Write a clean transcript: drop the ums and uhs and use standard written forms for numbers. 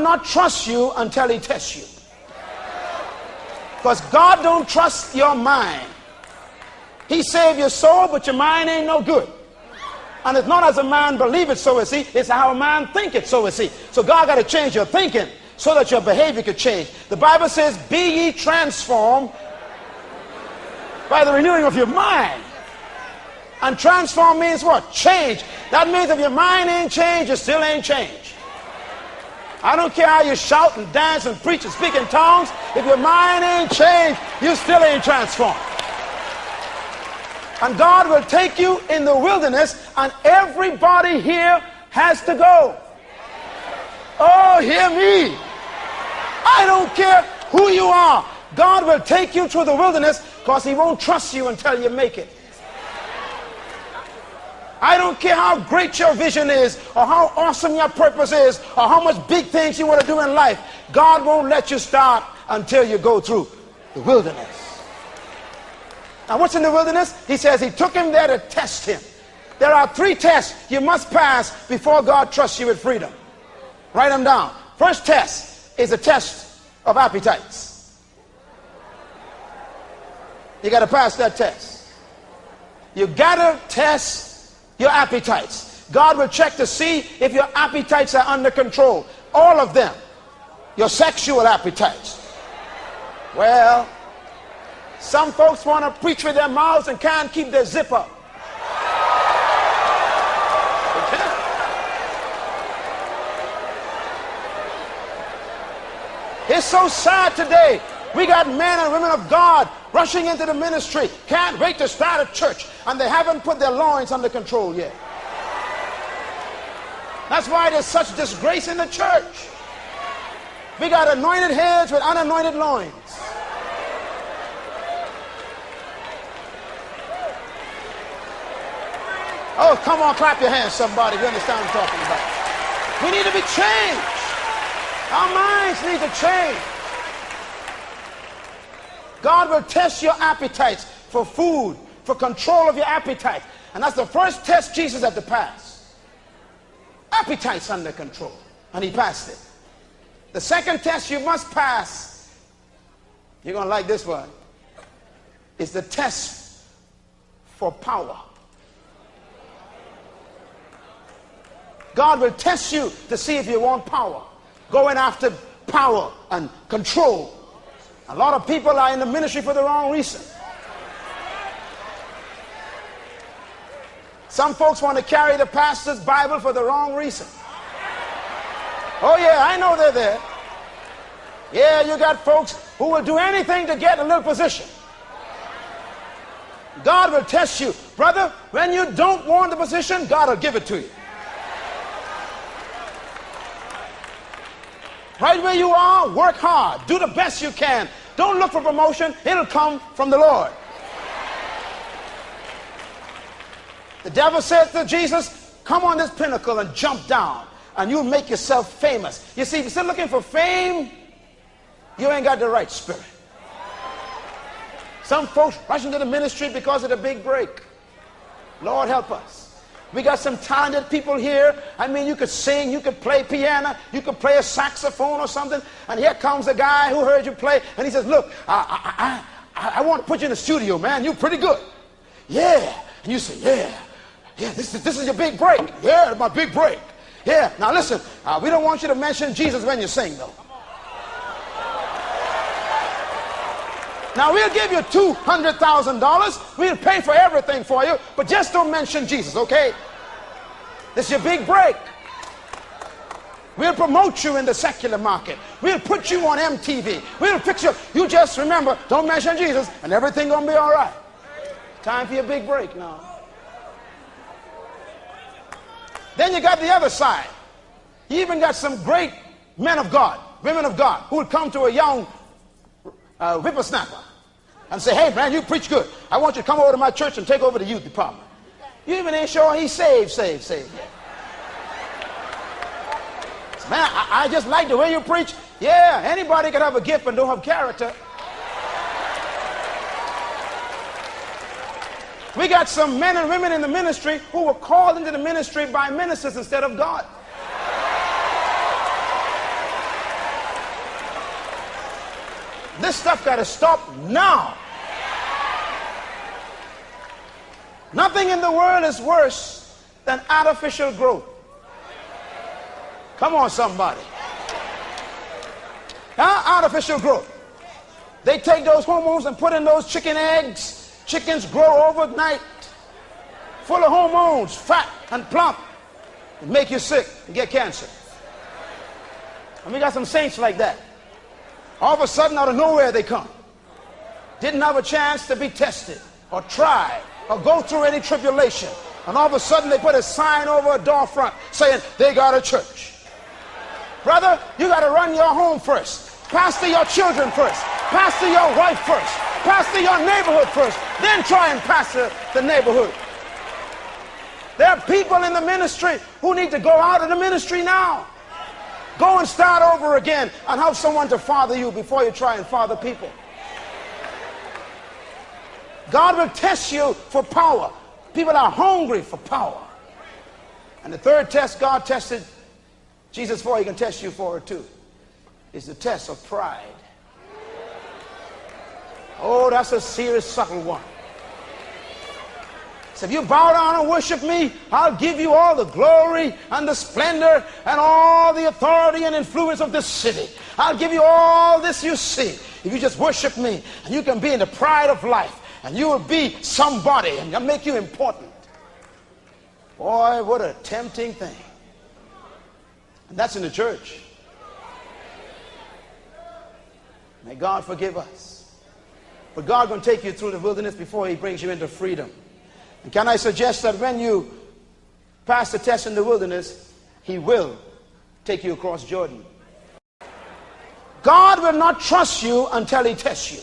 not trust you until he tests you. Because God don't trust your mind. He saved your soul, but your mind ain't no good. And it's not as a man believeth, so is he. It's how a man thinketh, so is he. So God got to change your thinking so that your behavior could change. The Bible says, be ye transformed by the renewing of your mind. And transform means what? Change. That means if your mind ain't changed, you still ain't changed. I don't care how you shout and dance and preach and speak in tongues. If your mind ain't changed, you still ain't transformed. And God will take you in the wilderness, and everybody here has to go. Oh, hear me. I don't care who you are. God will take you through the wilderness because he won't trust you until you make it. I don't care how great your vision is, or how awesome your purpose is, or how much big things you want to do in life. God won't let you start until you go through the wilderness. Now, what's in the wilderness? He says he took him there to test him. There are 3 tests you must pass before God trusts you with freedom. Write them down. First test is a test of appetites. You got to pass that test. You got to test your appetites. God will check to see if your appetites are under control. All of them. Your sexual appetites. Well, some folks want to preach with their mouths and can't keep their zip up. They can't. It's so sad today. We got men and women of God rushing into the ministry, can't wait to start a church, and they haven't put their loins under control yet. That's why there's such disgrace in the church. We got anointed heads with unanointed loins. Oh, come on, clap your hands, somebody, if you understand what I'm talking about. We need to be changed. Our minds need to change. God will test your appetites for food, for control of your appetite. And that's the first test Jesus had to pass. Appetites under control. And he passed it. The second test you must pass, you're going to like this one, is the test for power. God will test you to see if you want power. Going after power and control. A lot of people are in the ministry for the wrong reason. Some folks want to carry the pastor's Bible for the wrong reason. Oh yeah, I know they're there. Yeah, you got folks who will do anything to get a little position. God will test you. Brother, when you don't want the position, God will give it to you. Right where you are, work hard. Do the best you can. Don't look for promotion. It'll come from the Lord. The devil said to Jesus, come on this pinnacle and jump down, and you'll make yourself famous. You see, if you're still looking for fame, you ain't got the right spirit. Some folks rush into the ministry because of the big break. Lord help us. We got some talented people here. I mean, you could sing, you could play piano, you could play a saxophone or something. And here comes a guy who heard you play, and he says, look, I want to put you in the studio, man. You're pretty good. Yeah. And you say, yeah, this is your big break. Yeah, my big break. Yeah. Now listen, we don't want you to mention Jesus when you sing, though. Now we'll give you $200,000. We'll pay for everything for you, but just don't mention Jesus, okay? This is your big break. We'll promote you in the secular market. We'll put you on MTV. We'll fix you. You just remember, don't mention Jesus, and everything gonna be all right. Time for your big break now. Then you got the other side. You even got some great men of God, women of God, who would come to a young whippersnapper and say, hey man, you preach good. I want you to come over to my church and take over the youth department. You even ain't sure he's saved. Man, I just like the way you preach. Yeah, anybody can have a gift and don't have character. We got some men and women in the ministry who were called into the ministry by ministers instead of God. This stuff got to stop now. Nothing in the world is worse than artificial growth. Come on, somebody. Artificial growth. They take those hormones and put in those chicken eggs. Chickens grow overnight, full of hormones, fat and plump, and make you sick and get cancer. And we got some saints like that. All of a sudden, out of nowhere they come. Didn't have a chance to be tested or tried or go through any tribulation. And all of a sudden they put a sign over a door front saying they got a church. Brother, you got to run your home first. Pastor your children first. Pastor your wife first. Pastor your neighborhood first. Then try and pastor the neighborhood. There are people in the ministry who need to go out of the ministry now. Go and start over again and have someone to father you before you try and father people. God will test you for power. People are hungry for power. And the third test God tested Jesus for, he can test you for it too, is the test of pride. Oh, that's a serious, subtle one. So if you bow down and worship me, I'll give you all the glory and the splendor and all the authority and influence of this city. I'll give you all this you see. If you just worship me, and you can be in the pride of life, and you will be somebody, and I'll make you important. Boy, what a tempting thing. And that's in the church. May God forgive us. But God going to take you through the wilderness before he brings you into freedom. And can I suggest that when you pass the test in the wilderness, he will take you across Jordan. God will not trust you until he tests you.